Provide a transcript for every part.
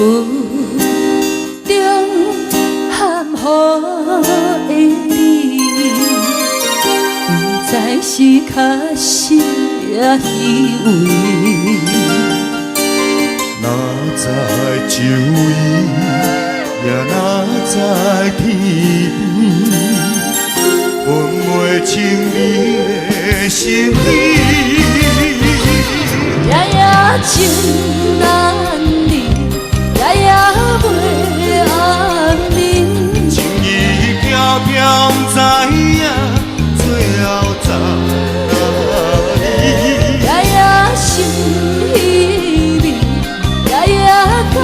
雨中含雨的你，不知是假实也虚伪。哪知秋意，也哪知天边，分袂清你的心意。夜夜情难离，夜夜袂安眠。情意飘飘，不知影最后在哪里。夜夜心稀微，夜夜感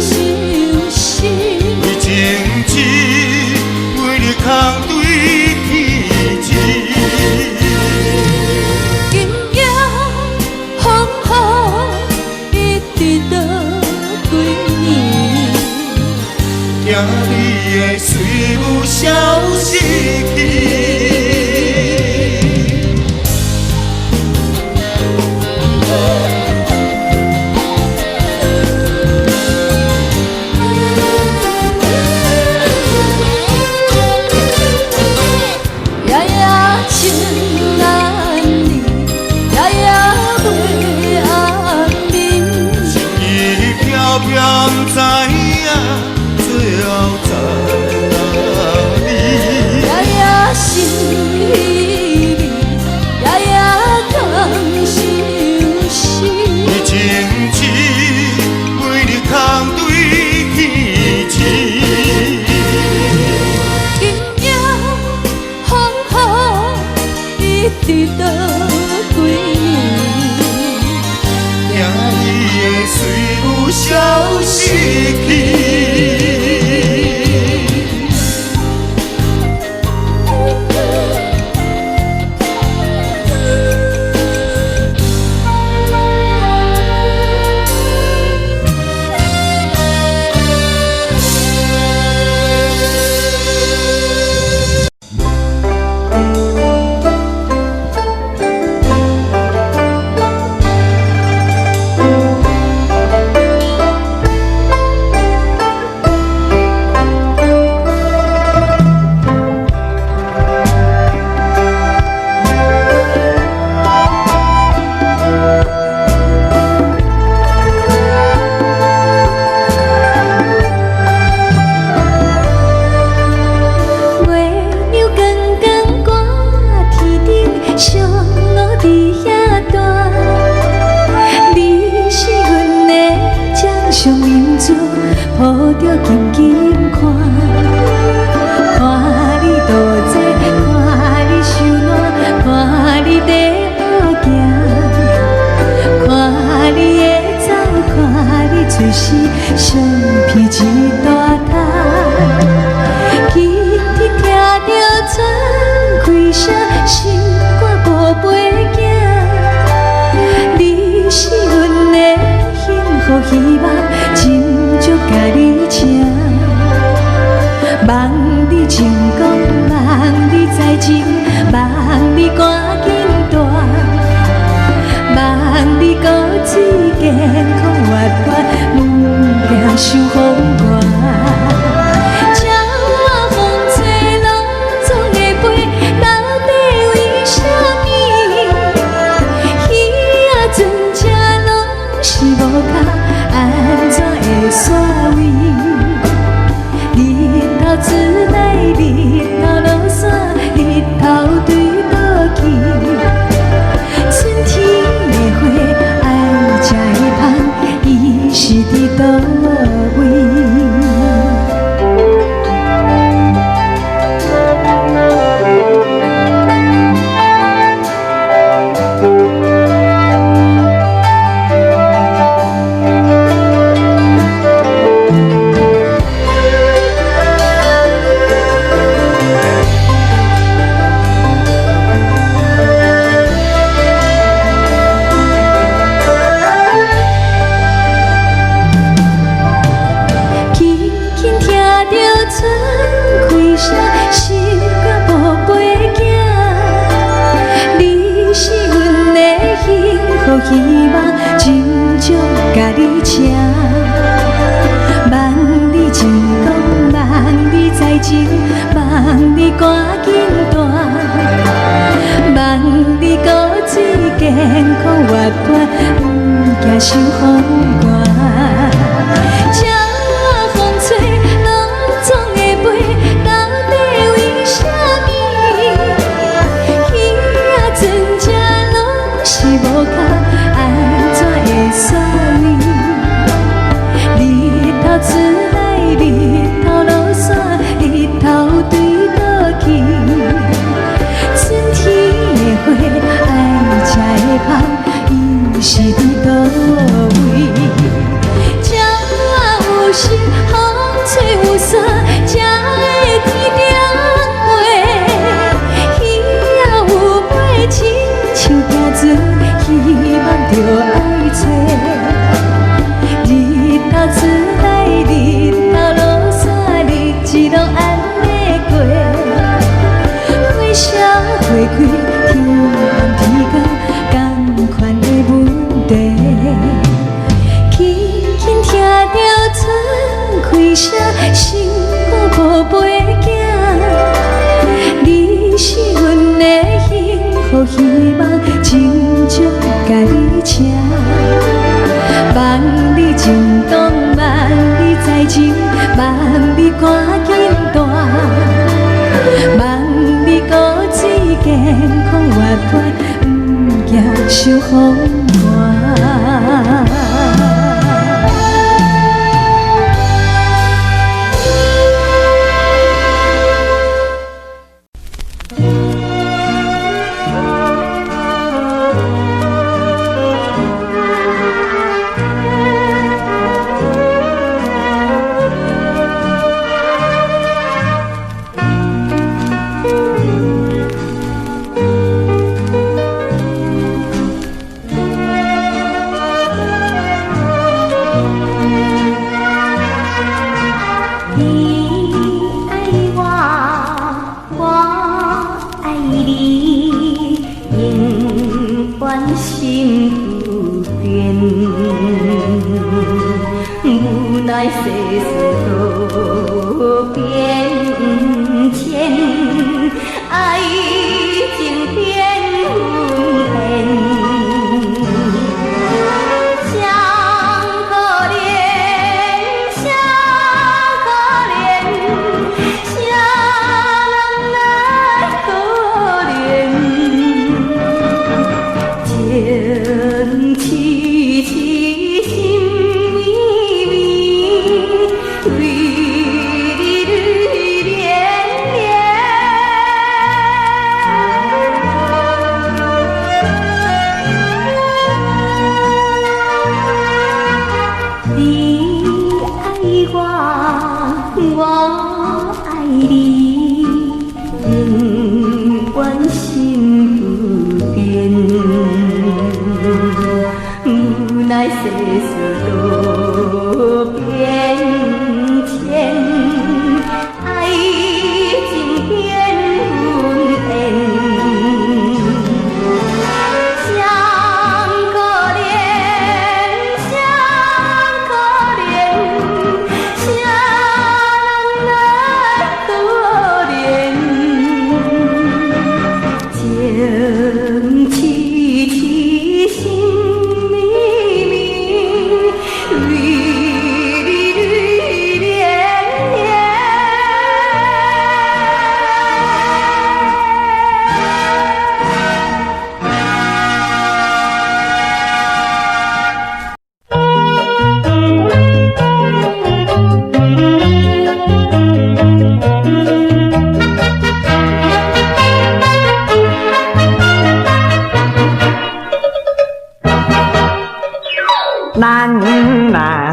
伤心。为情痴，为你空对天痴。今夜风雨一直到几年？惊你会随有消失去。夜夜情难离，夜夜袂安眠。情意飘飘，不知影最后在哪里。夜夜心稀微，夜夜感伤心。为情痴，为你空对天痴。今夜风雨一直到几年？惊你会随有消失去。希望真少甲你请，情，望你赶紧大，望你骨髓健康活泼，不惊受风寒。鸟仔风吹，拢总会飞，到底为什么？鱼仔船只拢是无脚，安怎会煞呢？日头出来，日头落山，日头对倒去。春天的花，爱吃的香，伊是伫倒位？鸟仔有时，风吹有伞，才会天顶飞。鱼仔有尾，亲像行船，希望着爱找。日头出来，日头落山，日子拢安尼过。花谢花开，天暗天光，同款的问题。轻轻听着春开声，心肝宝贝囝，你是阮的幸福希望，亲像甲你请。望你情动，望你在情，望你赶紧大，望你骨髓健康活泼，不惊受风寒。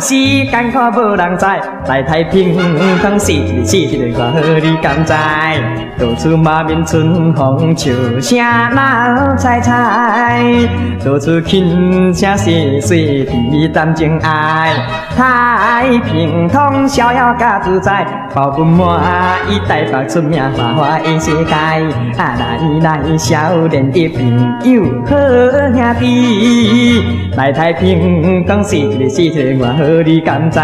是艰苦无人知，来太平康是日是日我好你甘知？到处马面春风笑声闹采采，到处轻声细水提谈情爱。太平通逍遥加自在，包分满意台北出名花花的世界。来少年的朋友好兄弟，来太平讲是日是日我好你甘知？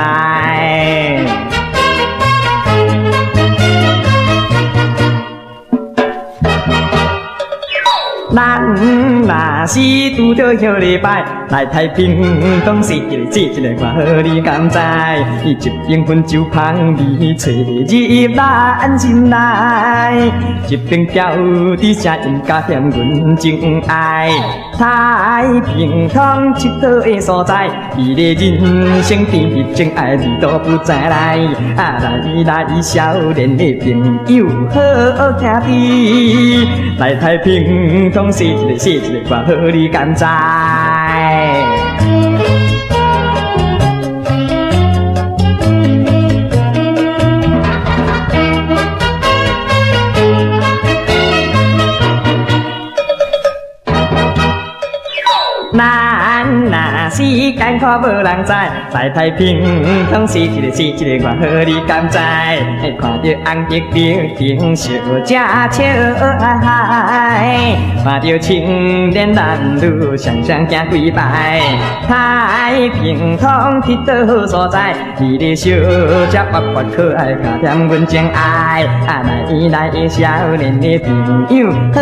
咱若是拄着迄礼拜来太平，当时一个接一个我好你甘知？伊一边烟酒香味吹入咱心内，一边叫伫声音加添阮情爱。太平通佚佗的所在，伊的人生甜蜜情爱味都不再来。来少年的朋友好兄弟，来太平通是一个是一个，我好你甘知？咱若是艰苦无人知，来太平通是一个是一个，我好你甘知？看着红叶冰冰小姐笑嗨嗨，看着青年男女双双行几摆。太平通佚佗好所在，你的小姐活泼可爱，加添阮情爱。来少年的朋友好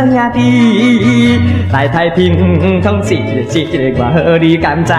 兄弟，来太平通是一个是一个，我好你甘知？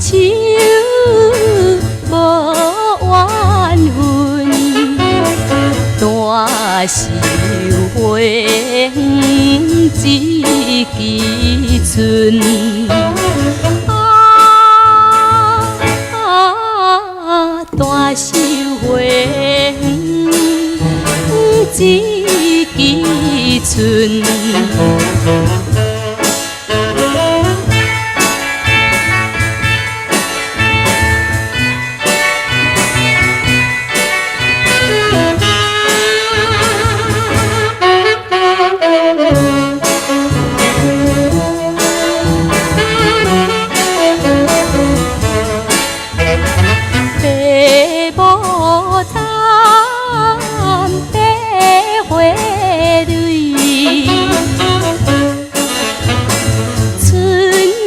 手无缘分，大寿花园一枝春。大寿花园一枝春。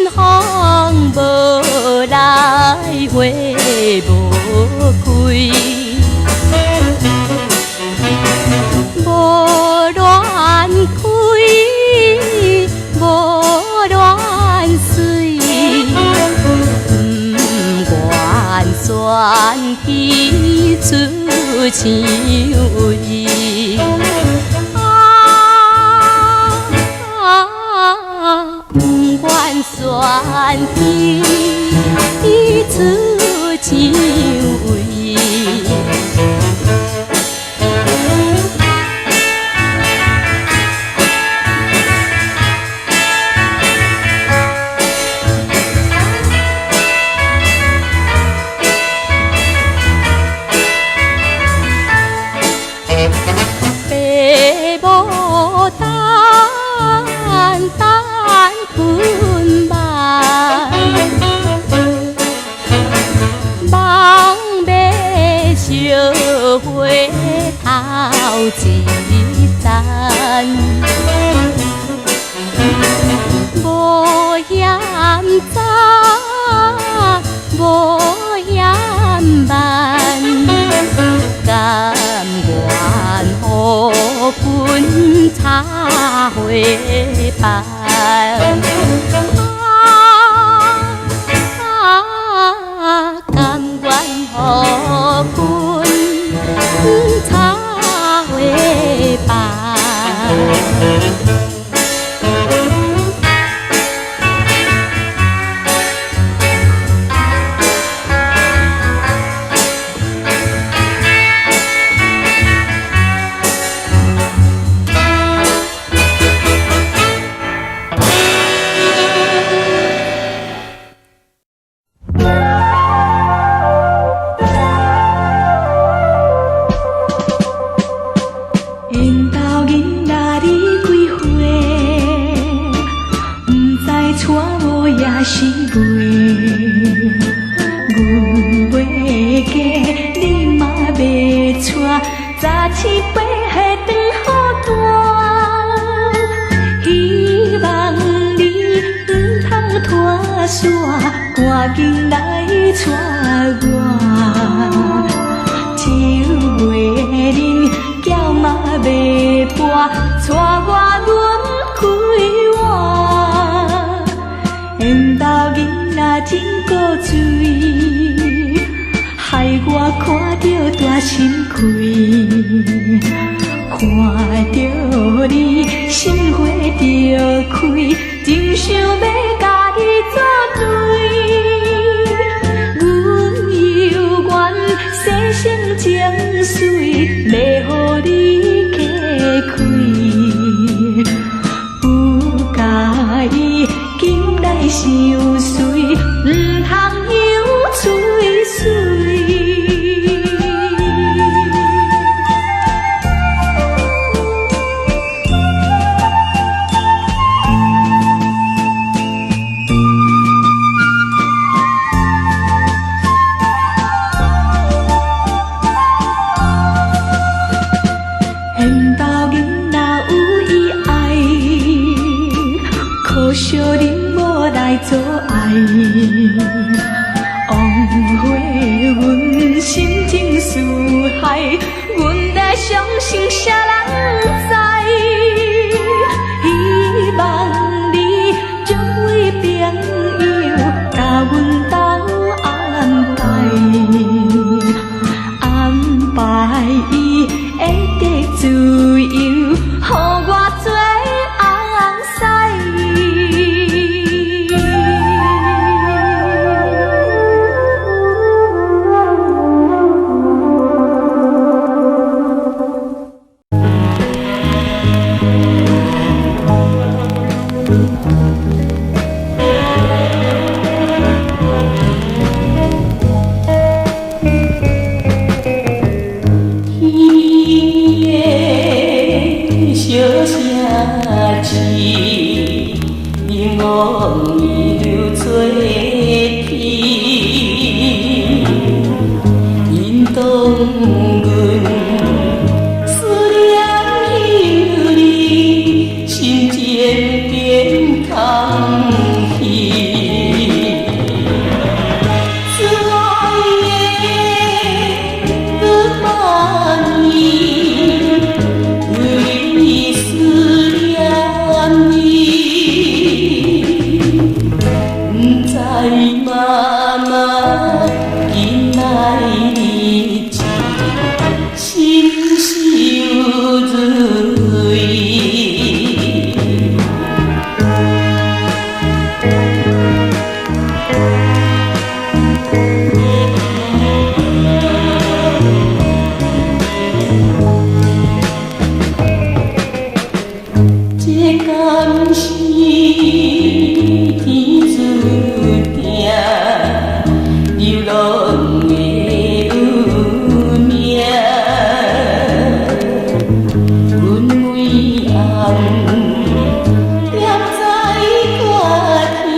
花无开，无乱开，无乱水，不愿选起出香味。不愿选起出香味。爸母等分晚，望要烧花头一盏，无嫌早，无嫌慢，甘愿予阮插花瓣。甘愿予阮插花瓣。缘投囡仔你几岁？不知娶某也是袂。阮袂嫁，你嘛袂娶，早起八岁长好大。希望你唔通拖线，赶紧来娶我。酒袂啉。叫嘛袂搬，带我轮开换。缘投囡仔真古锥，害我看着大心亏。看着你心花着开，真想要甲你作对。阮犹原生生情绪，要予你客开。不介意今来相随，唔通犹碎碎。缘投囡仔有意爱，可惜恁无来做爱。枉费阮心情思海，阮来相信啥人知？希望你作为朋友，甲阮斗妈妈，今仔日子心伤蕊。这敢是天注定，流浪的有命。阮每暗念在歌听，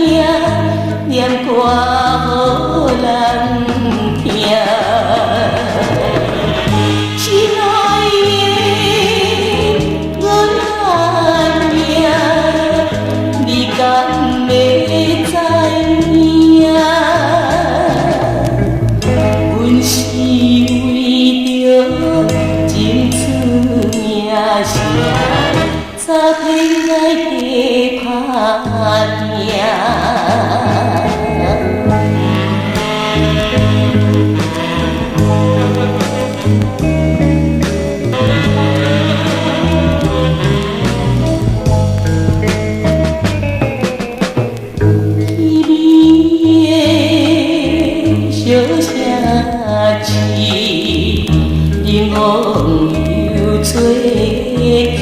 念歌予人听。亲爱的，阮阿命，你敢要知影？阮是为着争取名声，才偏来加打拼。小城市，人往又做起，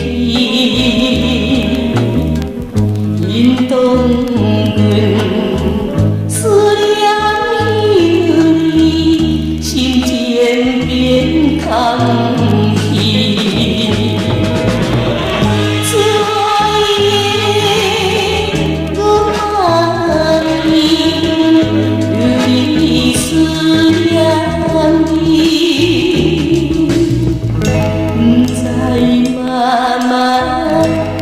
引动阮思念犹你，心渐变空虚。亲爱的，我爱你，有你思念你，不知妈妈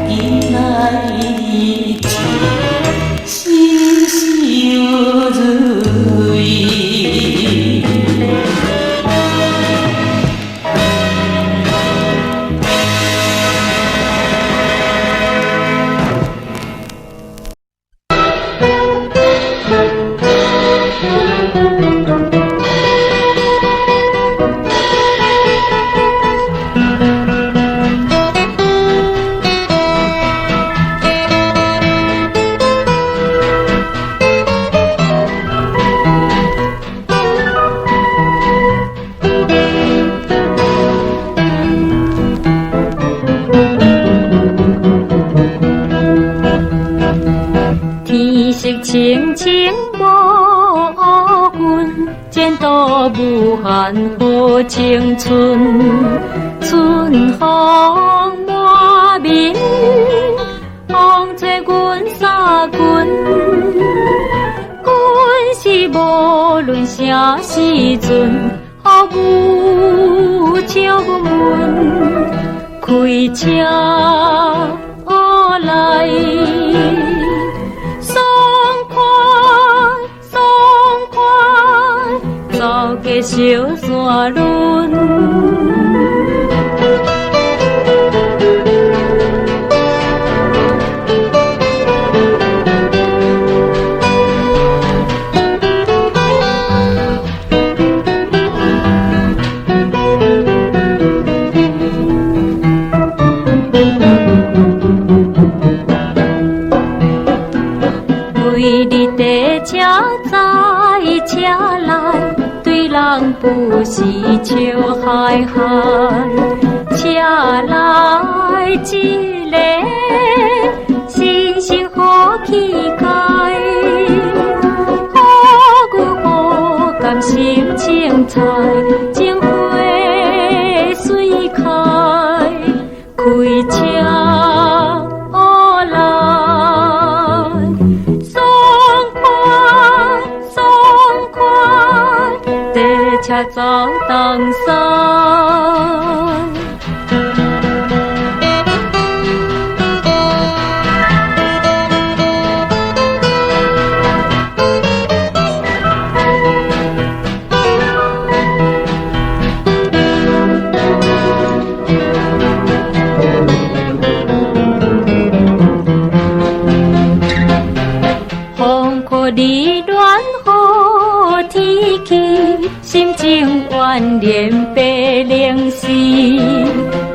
今仔日子心伤蕊。天色清清无云，剪刀无限好青春。春风满面，风吹阮衫裙。阮是无论啥时阵，予有笑阮问，开车来。走过小山仑，为你地车载车来。人不是笑嗨嗨，车来一个新生好气概，予阮好甘心青菜，情花水开，开车来，爽快爽快。地车走东山，风可离乱心情怨恋白灵丝，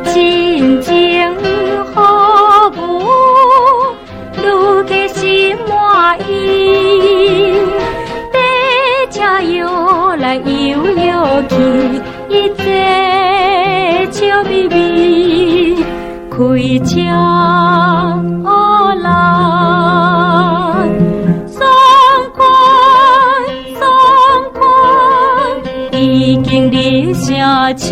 真情好无，愈加心满意。白车摇来摇摇去，伊坐笑眯眯，开车来。已经离城市。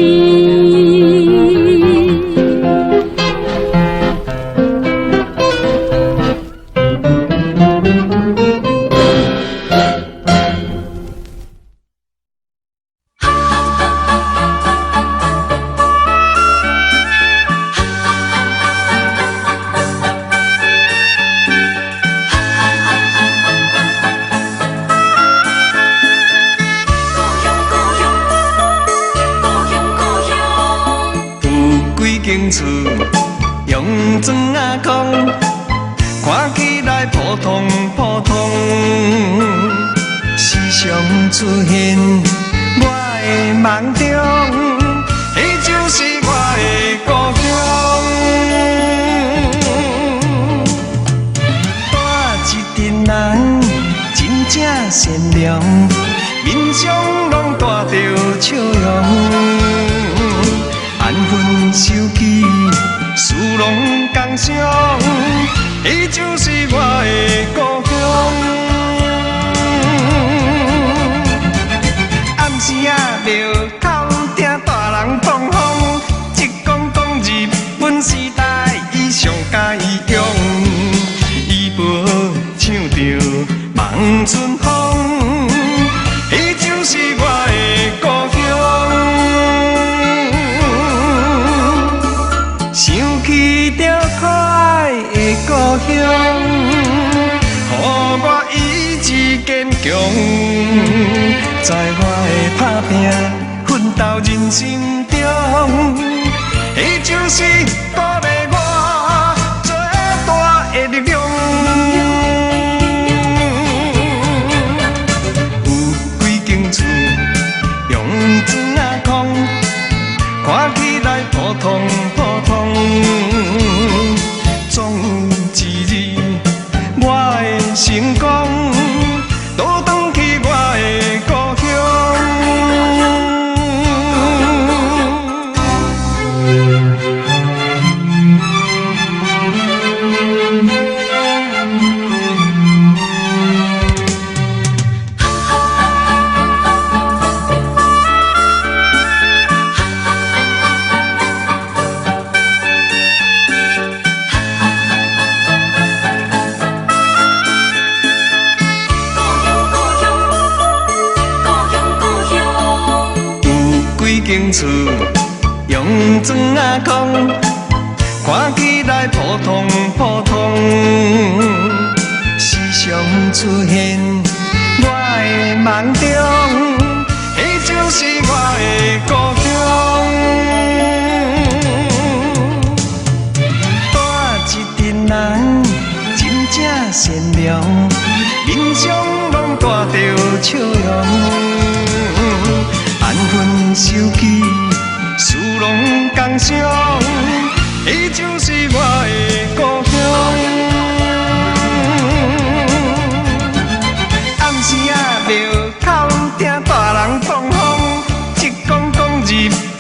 间厝用砖仔空，看起来普通普通。时常出现我的梦中，迄就是我的故乡。带一群人真正善良，面上拢带着笑容。安分守己，事拢共相，伊就是我的故乡。暗时啊，庙口听大人放风，一讲讲日本时代，伊上喜用，伊无唱着望春风，伊就是我的故乡。想起着可爱的故乡，予我意志坚强，在我的打拼奋斗人生中，伊就是鼓励我最大的力量。有几间厝用砖仔空，看起来普通普通，总有一日我会成功，倒转去我的故间厝用砖仔空，看起来普通普通，时常出现我的梦中，迄就是我的故乡。带一群人真正善良，面上拢带着笑容。安分守己，事拢共相，伊就是我的故乡。暗时啊，庙口听大人放风，一讲讲日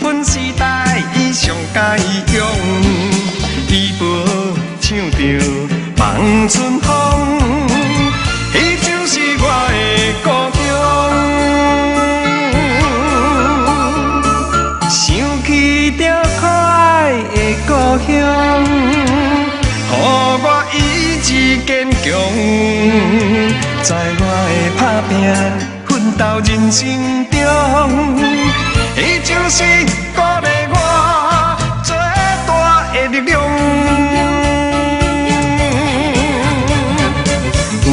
本时代，伊上喜用，伊无唱着望春风，伊就是我的故乡。想起着可爱的故乡，予我意志坚强，在我的打拼奋斗人生中，伊就是鼓励我最大的力量。有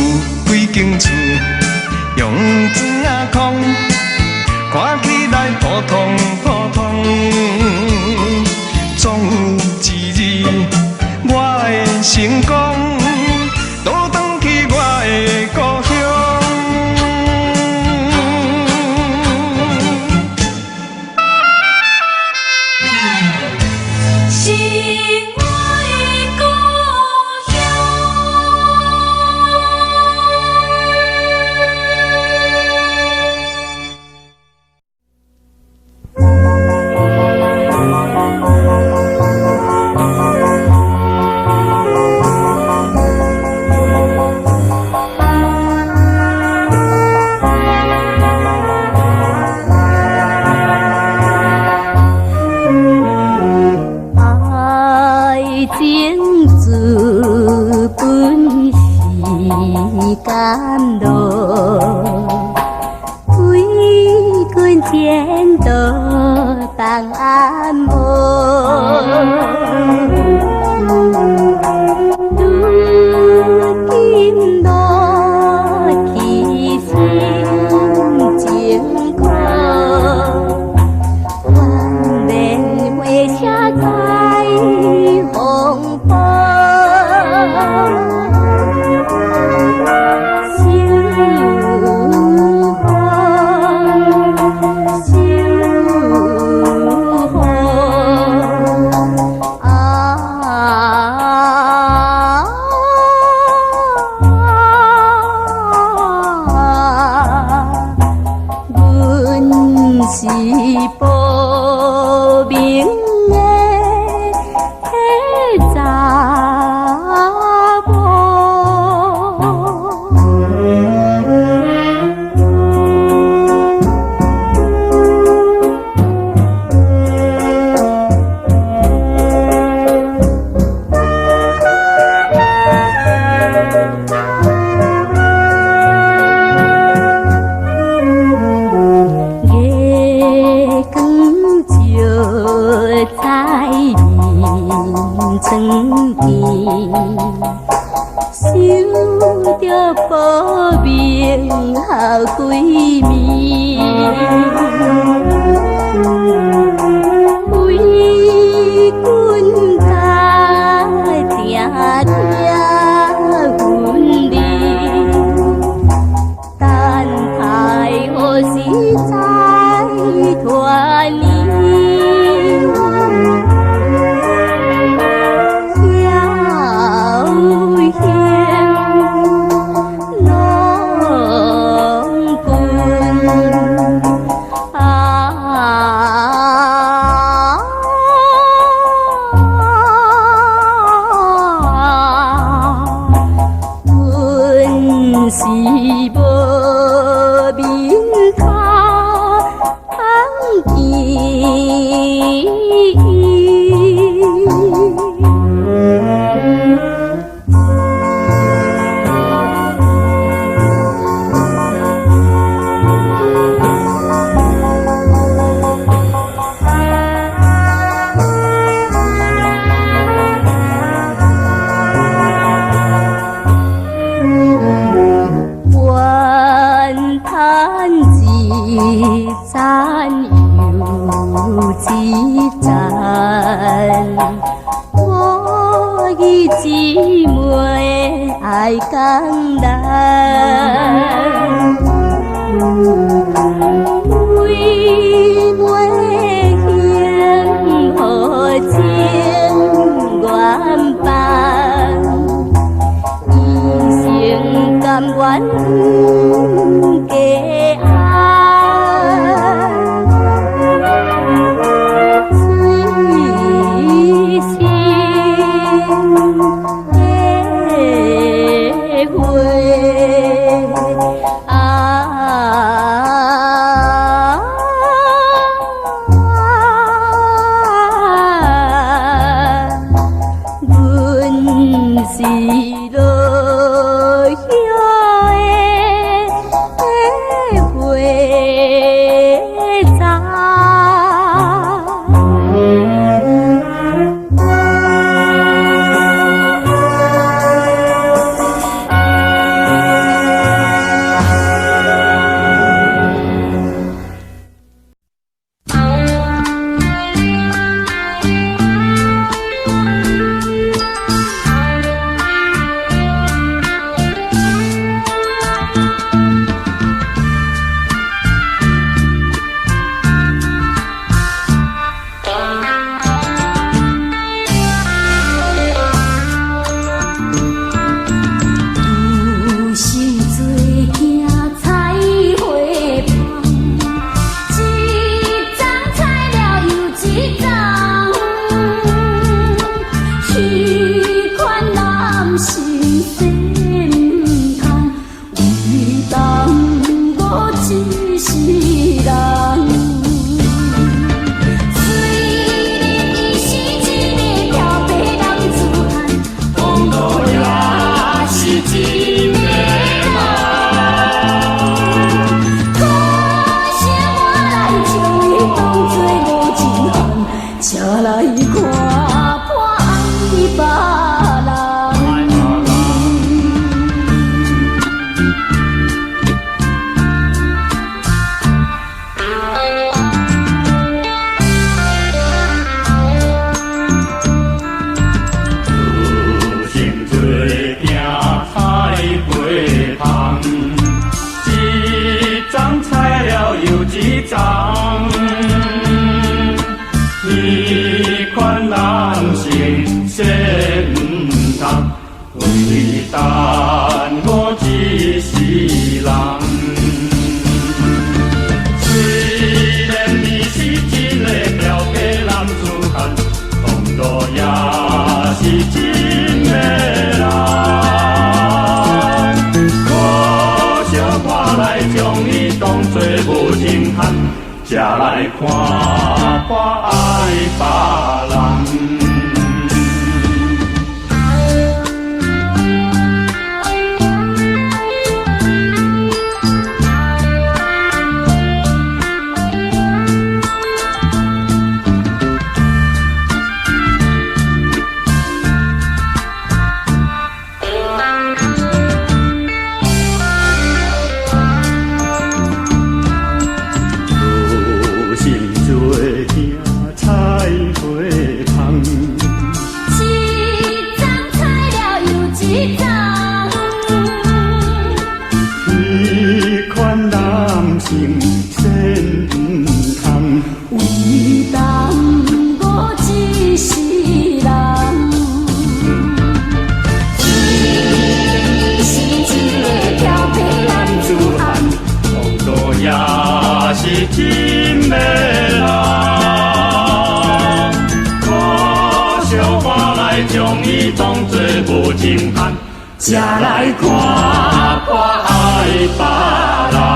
几间厝用砖仔空，看起来普通普通，总有一日我会成功，倒转去我的故乡。前都放暗无，如今落去心情苦，愿连花车在风波。是报名的迄查某。在面床边，想着报名好闺蜜，为阮家定定分离，等待何时才脱离？是无面通见。一站又一站，我已姊妹爱江南，为袂幸何情愿放，一生甘愿嫁爱。是落叶的花丛。罕，才来看我爱别人。才来看我爱别人。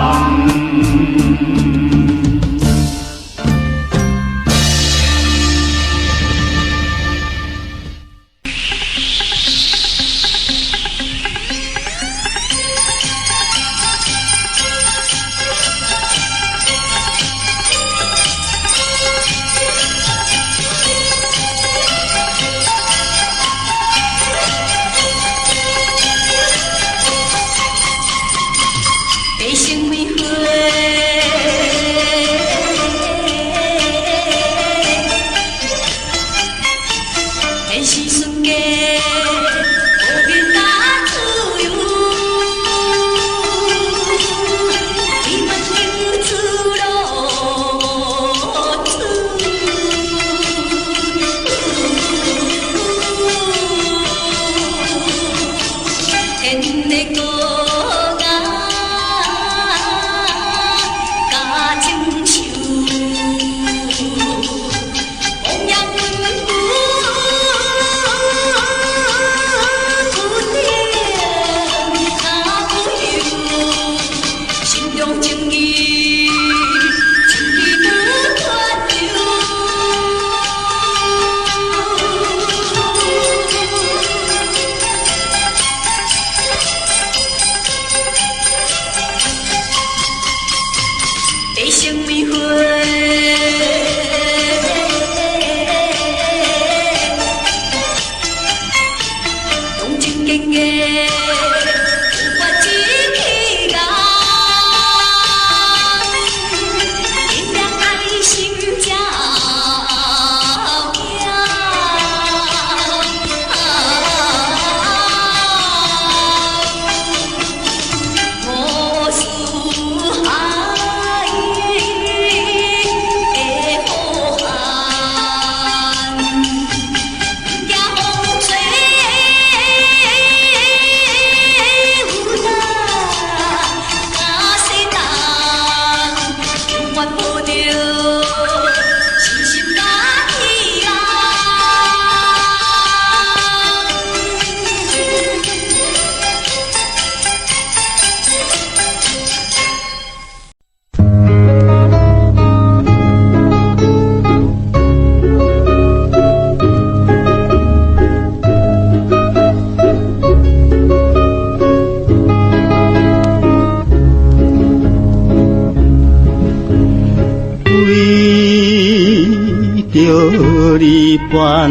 你半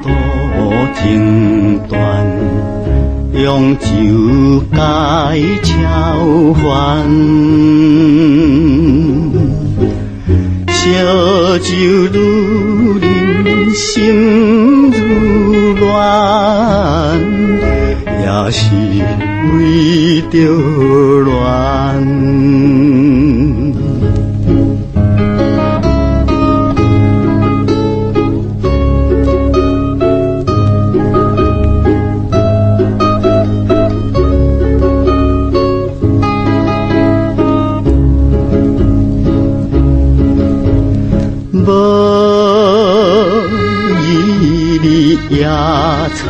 途停断，用酒解超烦，烧酒愈饮心愈乱，也是为着恋。野草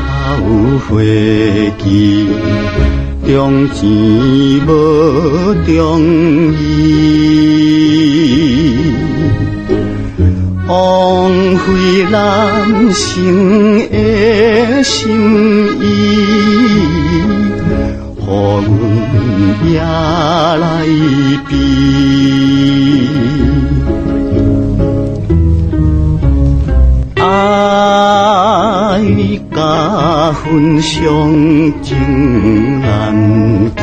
花枝，中钱无中意。非男性的心意，予阮也来比。爱甲分享情难尽，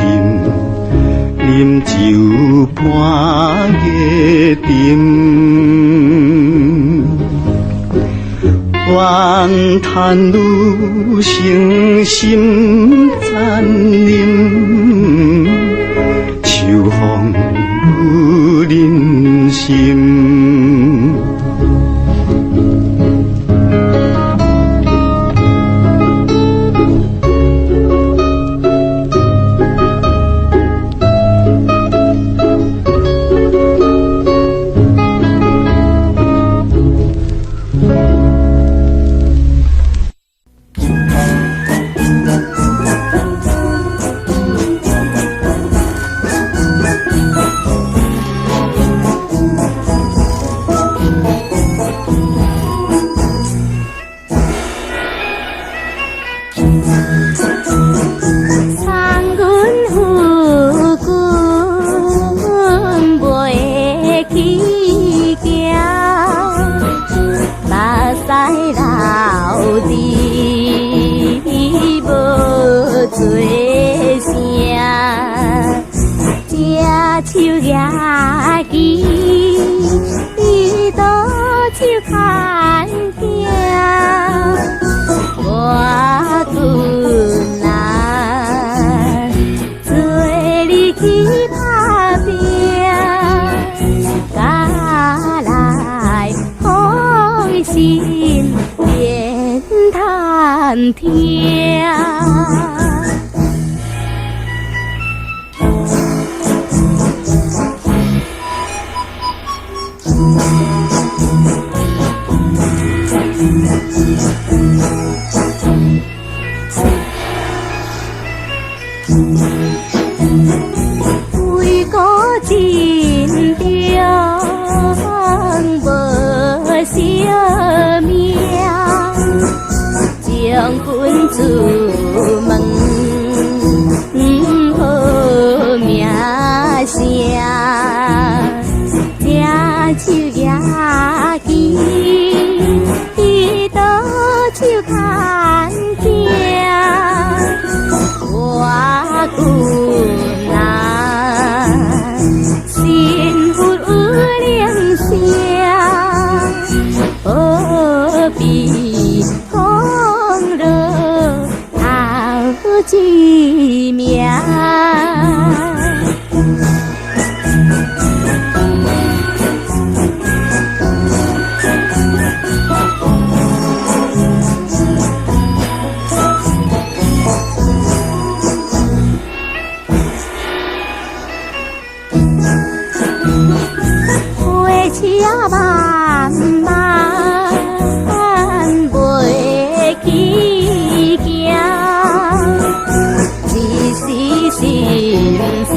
饮酒半夜沉，怨叹女性心残忍，秋风不忍心。为国尽忠无惜命，将军自问好名声，这手举起，伊倒手牵镜，我君啊，幸福有良声，何必空落好一命？花车慢慢袂去行，一时心酸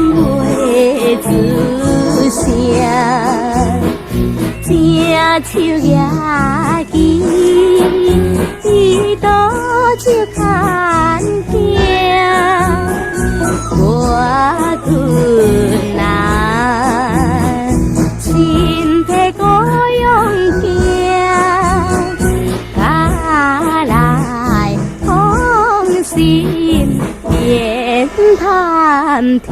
袂出声，正手举起，伊倒手牵镜，我君啊，身体孤勇行，甲来风心变探听。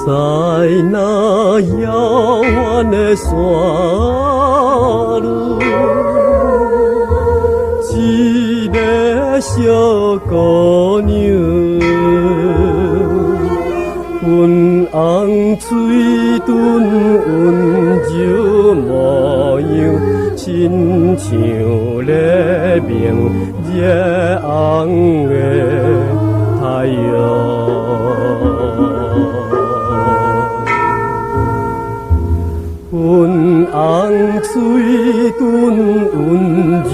在那遥远的山路，一个小姑娘，阮红水豚温柔模样，亲像咧明热红的太阳。粉红水豚温柔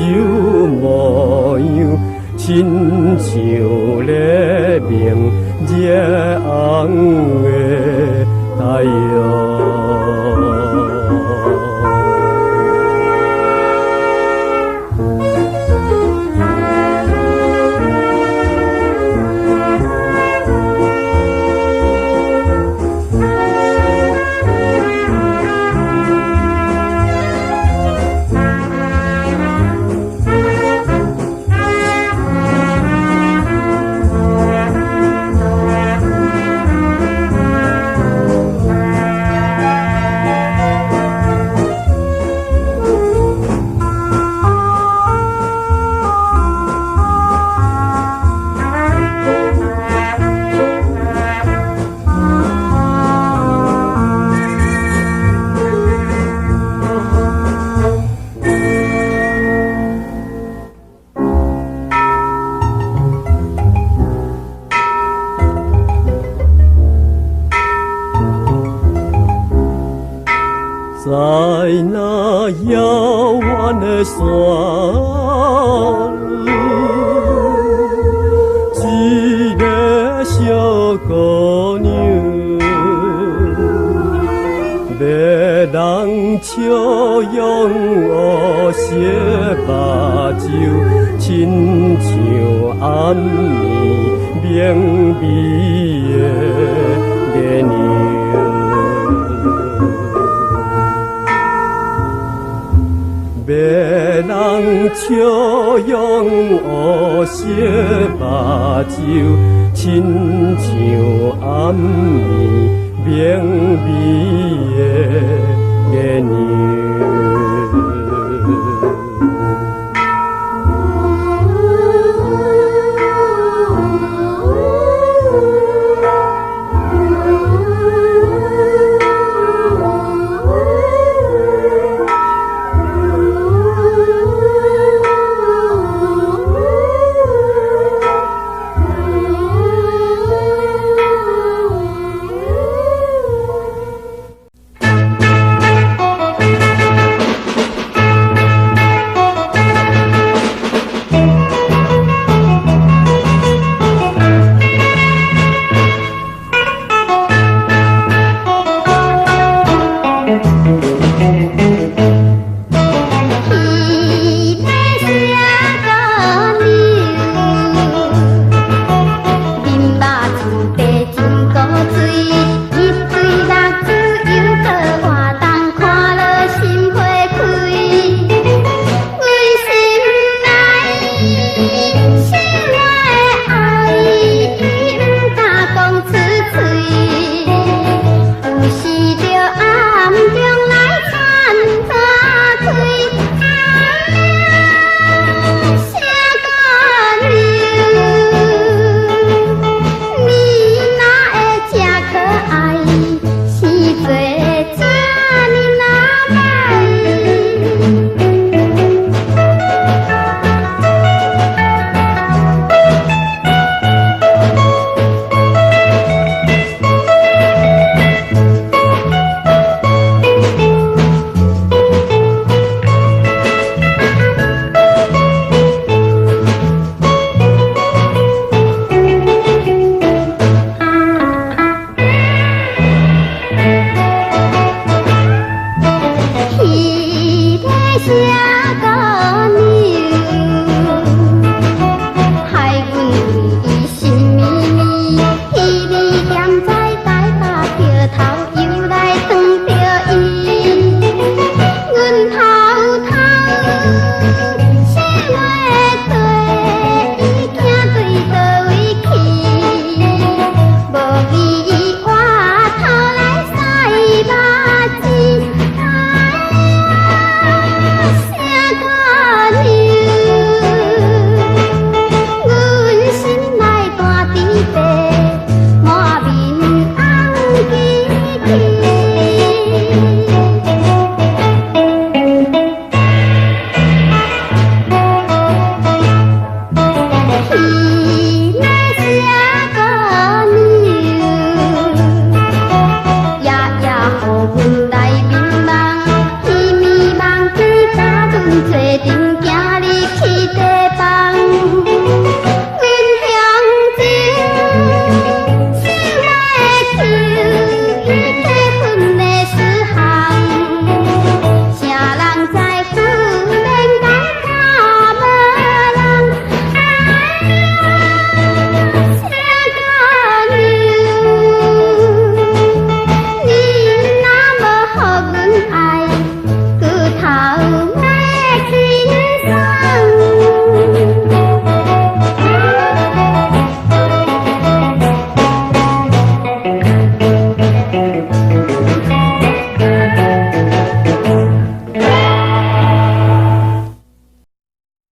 模样，亲像咧明热红的太阳。在那遥远的山里，一个小姑娘，要人笑容黑色目睭，亲像暗暝明媚的月亮。要人笑容黑色目睭，亲像暗暝